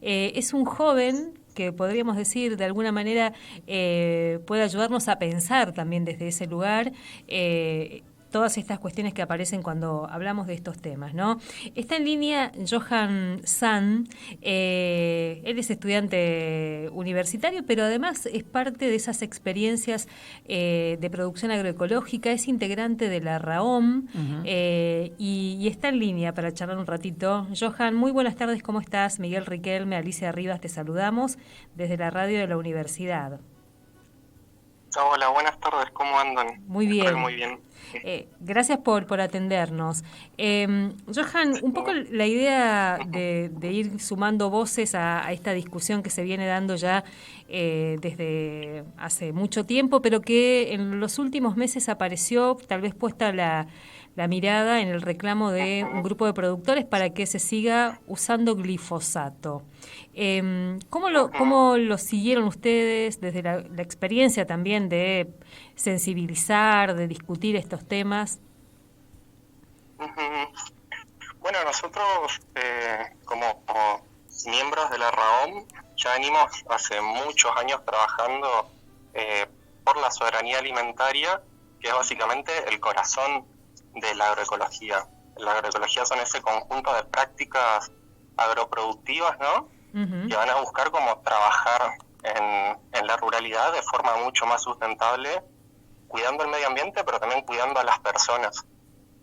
Es un joven que podríamos decir de alguna manera puede ayudarnos a pensar también desde ese lugar todas estas cuestiones que aparecen cuando hablamos de estos temas, ¿no? Está en línea Johan San, él es estudiante universitario, pero además es parte de esas experiencias de producción agroecológica, es integrante de la RAOM y está en línea para charlar un ratito. Johan, muy buenas tardes, ¿cómo estás? Miguel Riquelme, Alicia Rivas, te saludamos desde la radio de la universidad. Hola, buenas tardes, ¿cómo andan? Muy Espero que bien. muy bien. Gracias por atendernos. Johan, un poco la idea de ir sumando voces a esta discusión que se viene dando ya desde hace mucho tiempo, pero que en los últimos meses apareció tal vez puesta la mirada en el reclamo de un grupo de productores para que se siga usando glifosato. ¿Cómo lo siguieron ustedes desde la experiencia también de sensibilizar, de discutir estos temas? Bueno, nosotros como miembros de la RAOM ya venimos hace muchos años trabajando por la soberanía alimentaria, que es básicamente el corazón de la agroecología. La agroecología son ese conjunto de prácticas agroproductivas, ¿no? Que van a buscar cómo trabajar en la ruralidad de forma mucho más sustentable, cuidando el medio ambiente, pero también cuidando a las personas.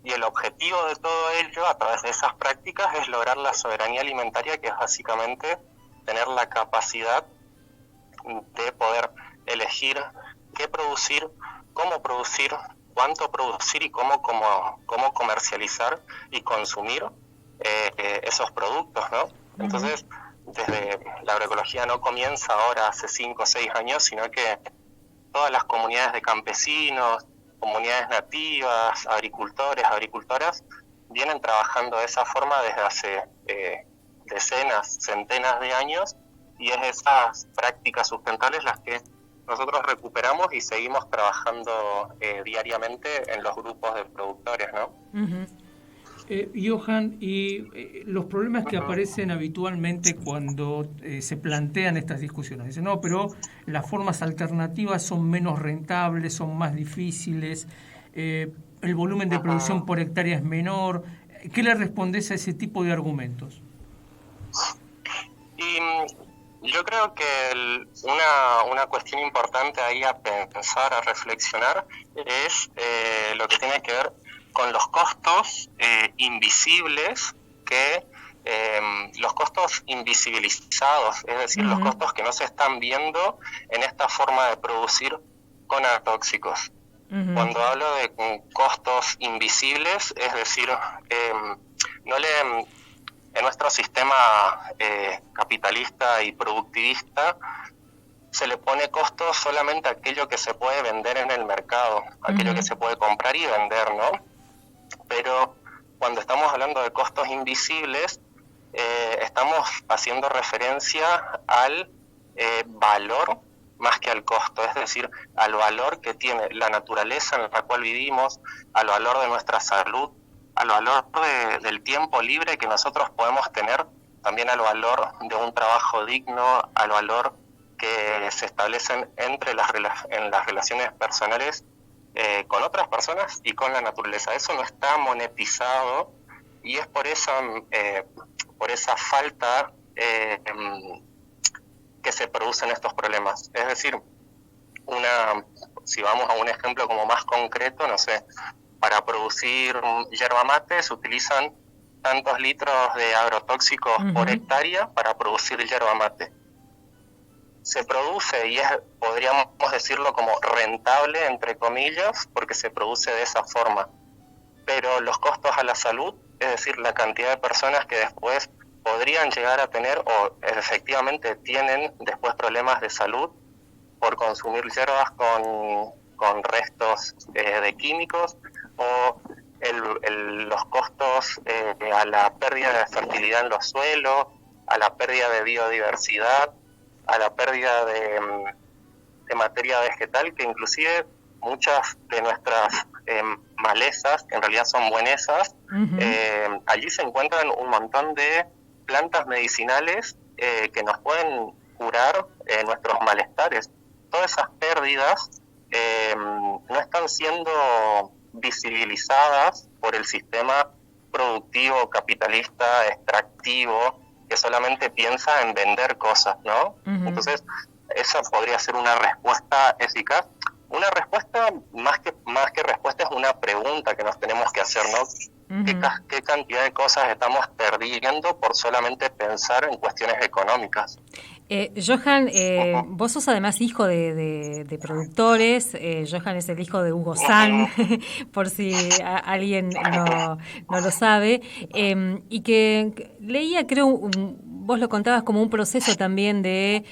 Y el objetivo de todo ello, a través de esas prácticas, es lograr la soberanía alimentaria, que es básicamente tener la capacidad de poder elegir qué producir, cuánto producir y cómo comercializar y consumir esos productos, ¿no? Entonces, desde la agroecología no comienza ahora hace 5 o 6 años, sino que todas las comunidades de campesinos, comunidades nativas, agricultores, agricultoras, vienen trabajando de esa forma desde hace decenas, centenas de años, y es esas prácticas sustentables las que nosotros recuperamos y seguimos trabajando diariamente en los grupos de productores, ¿no? Johan, y los problemas que aparecen habitualmente cuando se plantean estas discusiones. Dicen, no, pero las formas alternativas son menos rentables, son más difíciles, el volumen de producción por hectárea es menor. ¿Qué le respondes a ese tipo de argumentos? Y yo creo que una cuestión importante ahí a pensar, a reflexionar, es lo que tiene que ver con los costos invisibles los costos invisibilizados, es decir, los costos que no se están viendo en esta forma de producir con agrotóxicos. Cuando hablo de costos invisibles, es decir, en nuestro sistema capitalista y productivista se le pone costo solamente a aquello que se puede vender en el mercado, aquello que se puede comprar y vender, ¿no? Pero cuando estamos hablando de costos invisibles, estamos haciendo referencia al valor más que al costo, es decir, al valor que tiene la naturaleza en la cual vivimos, al valor de nuestra salud, al valor del tiempo libre que nosotros podemos tener, también al valor de un trabajo digno, al valor que se establecen en las relaciones personales con otras personas y con la naturaleza. Eso no está monetizado y es por esa falta que se producen estos problemas. Es decir, si vamos a un ejemplo como más concreto, no sé, para producir yerba mate se utilizan tantos litros de agrotóxicos por hectárea para producir yerba mate. Se produce y podríamos decirlo como rentable, entre comillas, porque se produce de esa forma. Pero los costos a la salud, es decir, la cantidad de personas que después podrían llegar a tener o efectivamente tienen después problemas de salud por consumir hierbas con restos de químicos, o los costos a la pérdida de fertilidad en los suelos, a la pérdida de biodiversidad, a la pérdida de materia vegetal, que inclusive muchas de nuestras malezas, que en realidad son buenesas, allí se encuentran un montón de plantas medicinales que nos pueden curar nuestros malestares. Todas esas pérdidas no están siendo visibilizadas por el sistema productivo, capitalista, extractivo, que solamente piensa en vender cosas, ¿no? Uh-huh. Entonces, esa podría ser una respuesta eficaz. Una respuesta, más que respuesta, es una pregunta que nos tenemos que hacer, ¿no? Uh-huh. ¿Qué cantidad de cosas estamos perdiendo por solamente pensar en cuestiones económicas? Johan, uh-huh. Vos sos además hijo de productores. Johan es el hijo de Hugo San, uh-huh. por si alguien no lo sabe. Y que leía, creo, vos lo contabas como un proceso también de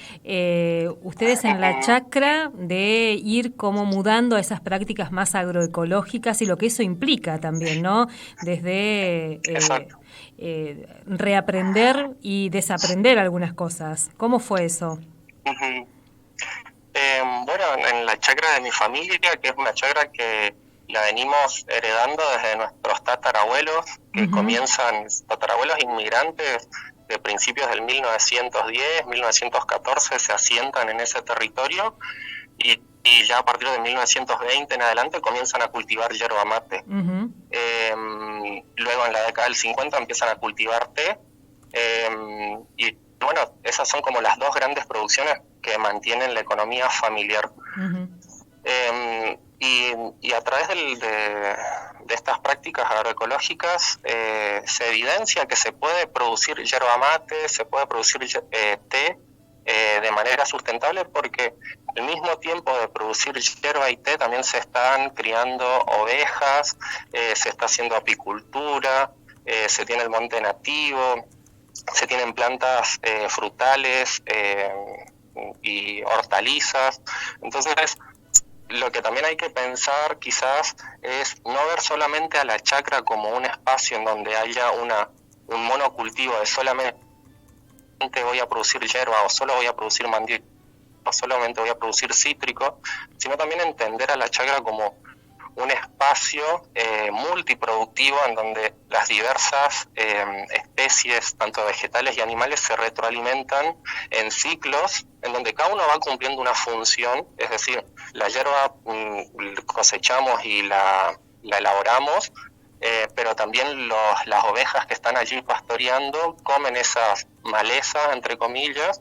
ustedes en la chacra, de ir como mudando a esas prácticas más agroecológicas y lo que eso implica también, ¿no? Desde reaprender y desaprender algunas cosas. ¿Cómo fue eso? Uh-huh. Bueno, en la chacra de mi familia, que es una chacra que la venimos heredando desde nuestros tatarabuelos, que uh-huh. comienzan, tatarabuelos inmigrantes de principios del 1910, 1914 se asientan en ese territorio y ya a partir de 1920 en adelante comienzan a cultivar yerba mate. Uh-huh. Luego en la década del 50 empiezan a cultivar té y bueno, esas son como las dos grandes producciones que mantienen la economía familiar. Uh-huh. Y a través de estas prácticas agroecológicas se evidencia que se puede producir yerba mate, se puede producir té de manera sustentable, porque al mismo tiempo de producir yerba y té también se están criando ovejas, se está haciendo apicultura, se tiene el monte nativo, se tienen plantas frutales y hortalizas. Entonces, lo que también hay que pensar quizás es no ver solamente a la chacra como un espacio en donde haya un monocultivo de solamente voy a producir yerba o solo voy a producir mandioca o solamente voy a producir cítrico, sino también entender a la chacra como un espacio multiproductivo en donde las diversas especies, tanto vegetales y animales, se retroalimentan en ciclos en donde cada uno va cumpliendo una función. Es decir, la yerba cosechamos y la elaboramos, pero también las ovejas que están allí pastoreando comen esas malezas, entre comillas,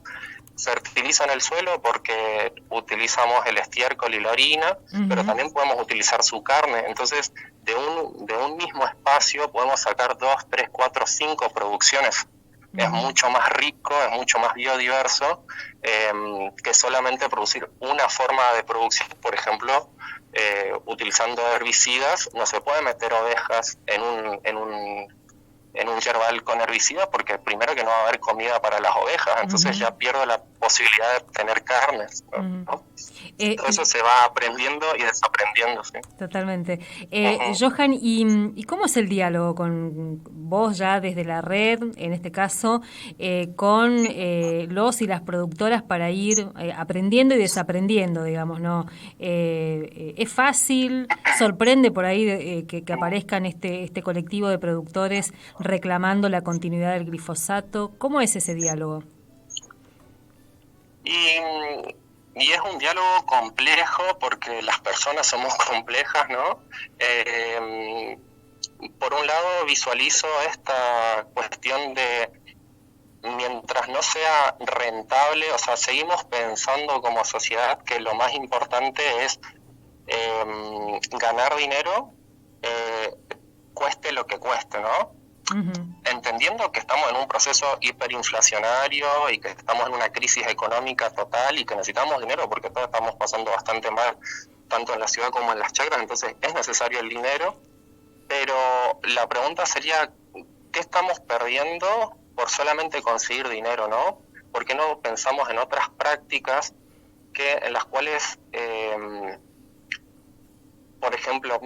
fertilizan el suelo porque utilizamos el estiércol y la orina, uh-huh. pero también podemos utilizar su carne. Entonces, de un mismo espacio podemos sacar 2, 3, 4, 5 producciones. Uh-huh. Es mucho más rico, es mucho más biodiverso que solamente producir una forma de producción. Por ejemplo, utilizando herbicidas, no se puede meter ovejas en un yerbal con herbicidas, porque primero que no va a haber comida para las ovejas, entonces uh-huh. ya pierdo la posibilidad de tener carnes, ¿no? Uh-huh. Eso se va aprendiendo y desaprendiendo, ¿sí? Totalmente. Uh-huh. Johan, ¿y cómo es el diálogo con vos ya desde la red, en este caso, con los y las productoras para ir aprendiendo y desaprendiendo, digamos, ¿no? ¿Es fácil? ¿Sorprende por ahí que aparezcan este colectivo de productores reclamando la continuidad del glifosato? ¿Cómo es ese diálogo? Y es un diálogo complejo porque las personas somos complejas, ¿no? Por un lado visualizo esta cuestión de mientras no sea rentable, o sea, seguimos pensando como sociedad que lo más importante es ganar dinero, cueste lo que cueste, ¿no? Uh-huh. Entendiendo que estamos en un proceso hiperinflacionario y que estamos en una crisis económica total y que necesitamos dinero porque todos estamos pasando bastante mal, tanto en la ciudad como en las chacras, entonces es necesario el dinero, pero la pregunta sería, ¿qué estamos perdiendo por solamente conseguir dinero, no? ¿Por qué no pensamos en otras prácticas en las cuales, por ejemplo,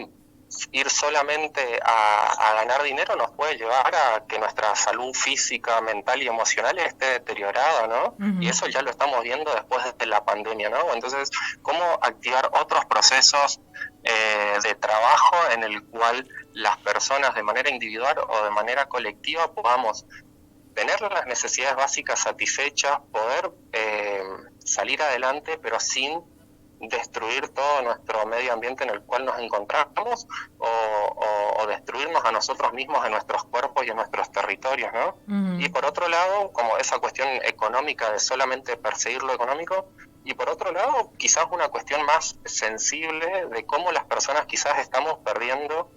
ir solamente a ganar dinero nos puede llevar a que nuestra salud física, mental y emocional esté deteriorada, ¿no? Uh-huh. Y eso ya lo estamos viendo después de la pandemia, ¿no? Entonces, ¿cómo activar otros procesos de trabajo en el cual las personas de manera individual o de manera colectiva podamos tener las necesidades básicas satisfechas, poder salir adelante, pero sin destruir todo nuestro medio ambiente en el cual nos encontramos o destruirnos a nosotros mismos en nuestros cuerpos y en nuestros territorios, ¿no? Uh-huh. Y por otro lado, como esa cuestión económica de solamente perseguir lo económico, y por otro lado, quizás una cuestión más sensible de cómo las personas quizás estamos perdiendo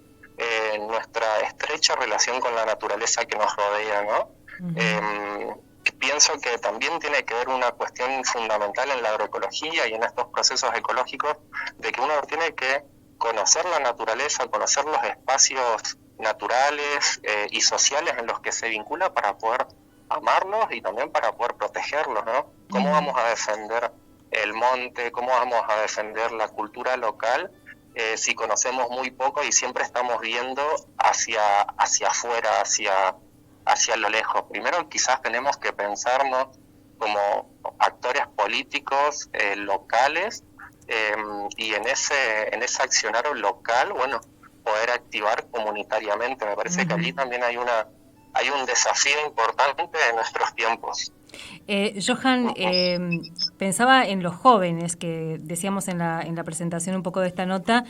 nuestra estrecha relación con la naturaleza que nos rodea, ¿no? Uh-huh. Pienso que también tiene que ver una cuestión fundamental en la agroecología y en estos procesos ecológicos, de que uno tiene que conocer la naturaleza, conocer los espacios naturales y sociales en los que se vincula para poder amarlos y también para poder protegerlos, ¿no? ¿Cómo vamos a defender el monte? ¿Cómo vamos a defender la cultura local si conocemos muy poco y siempre estamos viendo hacia afuera, hacia lo lejos? Primero quizás tenemos que pensarnos como actores políticos locales y en ese accionar local, bueno, poder activar comunitariamente. Me parece que allí también hay un desafío importante en nuestros tiempos. Johan, pensaba en los jóvenes, que decíamos en la presentación un poco de esta nota,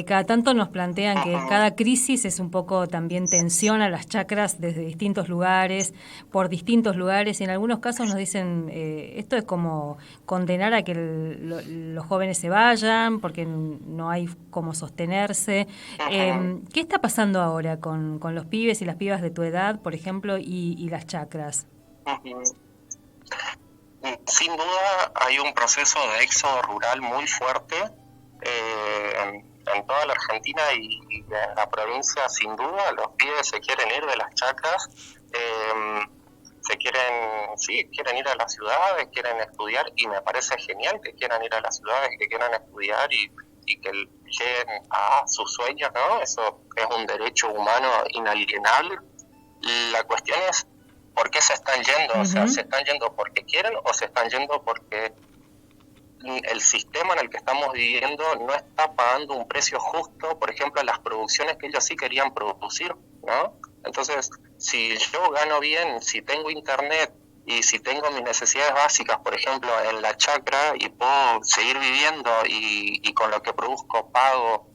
cada tanto nos plantean que cada crisis es un poco también tensión a las chacras desde distintos lugares, por distintos lugares, y en algunos casos nos dicen, esto es como condenar a que los jóvenes se vayan, porque no hay cómo sostenerse. ¿Qué está pasando ahora con los pibes y las pibas de tu edad, por ejemplo, y las chacras? Sin duda hay un proceso de éxodo rural muy fuerte en toda la Argentina y en la sin duda. Los pibes se quieren ir de las chacras, quieren ir a las ciudades, quieren estudiar, y me parece genial que quieran ir a las ciudades, que quieran estudiar y que lleguen a sus sueños, ¿no? Eso es un derecho humano inalienable. La cuestión es ¿por qué se están yendo? Uh-huh. O sea, ¿se están yendo porque quieren o se están yendo porque el sistema en el que estamos viviendo no está pagando un precio justo, por ejemplo, a las producciones que ellos sí querían producir, ¿no? Entonces, si yo gano bien, si tengo internet y si tengo mis necesidades básicas, por ejemplo, en la chacra, y puedo seguir viviendo y con lo que produzco pago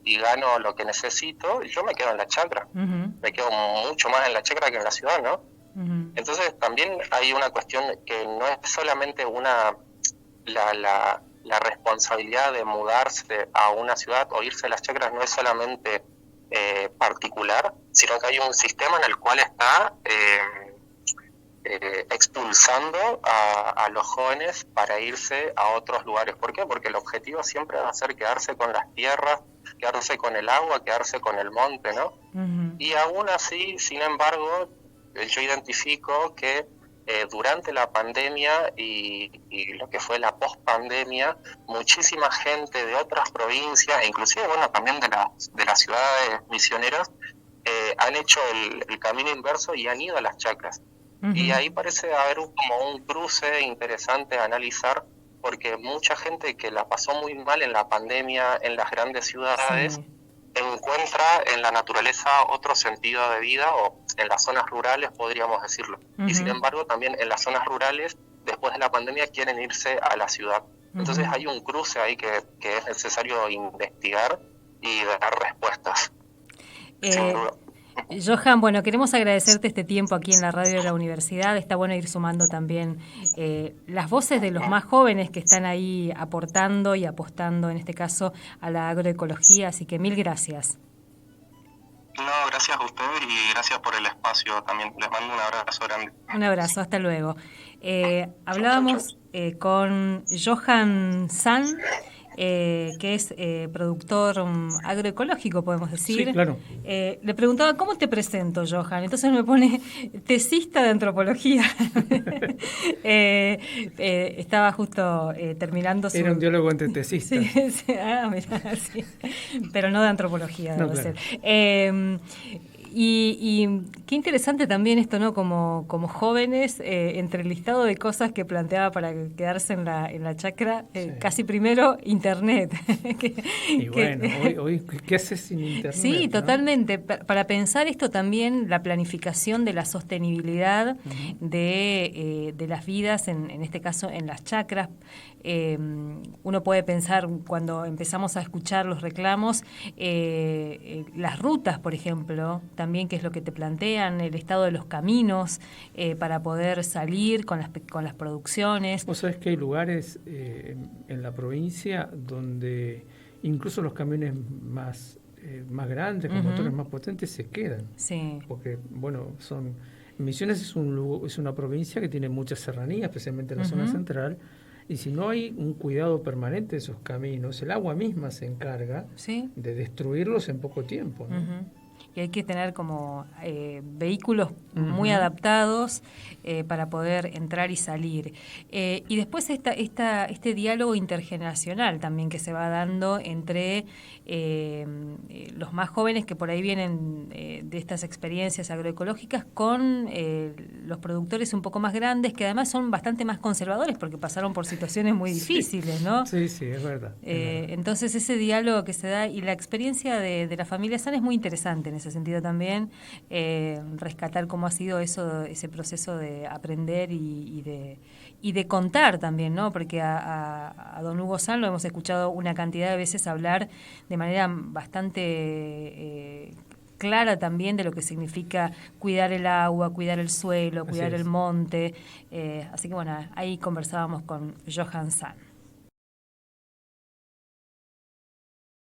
y gano lo que necesito, yo me quedo en la chacra. Uh-huh. Me quedo mucho más en la chacra que en la ciudad, ¿no? Uh-huh. Entonces también hay una cuestión que no es solamente la responsabilidad de mudarse a una ciudad o irse a las chacras, no es solamente particular, sino que hay un sistema en el cual está expulsando a los jóvenes para irse a otros lugares. ¿Por qué? Porque el objetivo siempre va a ser quedarse con las tierras, quedarse con el agua, quedarse con el monte, ¿no? Uh-huh. Y aún así, sin embargo, yo identifico que durante la pandemia y lo que fue la pospandemia, muchísima gente de otras provincias, inclusive, bueno, también de las ciudades misioneras, han hecho el camino inverso y han ido a las chacras. Uh-huh. Y ahí parece haber como un cruce interesante a analizar, porque mucha gente que la pasó muy mal en la pandemia en las grandes ciudades, sí, encuentra en la naturaleza otro sentido de vida, o en las zonas rurales podríamos decirlo. Uh-huh. Y sin embargo también en las zonas rurales, después de la pandemia, quieren irse a la ciudad. Uh-huh. Entonces hay un cruce ahí que es necesario investigar y dar respuestas, sin duda. Johan, bueno, queremos agradecerte este tiempo aquí en la radio de la universidad. Está bueno ir sumando también las voces de los más jóvenes que están ahí aportando y apostando, en este caso, a la agroecología. Así que mil gracias. No, gracias a ustedes y gracias por el espacio también. Les mando un abrazo grande. Un abrazo, hasta luego. Hablábamos con Johan San, que es productor agroecológico, podemos decir. Sí, claro. Le preguntaba, ¿cómo te presento, Johan? Entonces me pone tesista de antropología. Estaba justo terminando su... Era un diálogo entre tesistas. Sí, mirá, sí. Pero no de antropología, debo ser. Y qué interesante también esto, ¿no? Como jóvenes, entre el listado de cosas que planteaba para quedarse en la chacra, sí. Casi primero Internet. Bueno, hoy ¿qué haces sin Internet? Sí, ¿no? Totalmente. Para pensar esto también, la planificación de la sostenibilidad de las vidas, en este caso en las chacras. Uno puede pensar, cuando empezamos a escuchar los reclamos, las rutas, por ejemplo, también, que es lo que te plantean, el estado de los caminos para poder salir con las producciones. Vos sabés que hay lugares en la provincia donde incluso los camiones más grandes, con motores más potentes, se quedan. Sí. Porque, bueno, Misiones es una provincia que tiene mucha serranía, especialmente en la zona central, y si no hay un cuidado permanente de esos caminos, el agua misma se encarga de destruirlos en poco tiempo, ¿no? Y hay que tener como vehículos muy adaptados para poder entrar y salir. Y después este diálogo intergeneracional también que se va dando entre los más jóvenes, que por ahí vienen de estas experiencias agroecológicas, con los productores un poco más grandes, que además son bastante más conservadores porque pasaron por situaciones muy difíciles, ¿no? Sí, es verdad. Entonces ese diálogo que se da y la experiencia de la familia San es muy interesante en ese sentido también, rescatar cómo ha sido ese proceso de aprender y de contar también, ¿no? Porque a don Hugo San lo hemos escuchado una cantidad de veces hablar de manera bastante clara también de lo que significa cuidar el agua, cuidar el suelo, cuidar el monte. Así que bueno, ahí conversábamos con Johan San.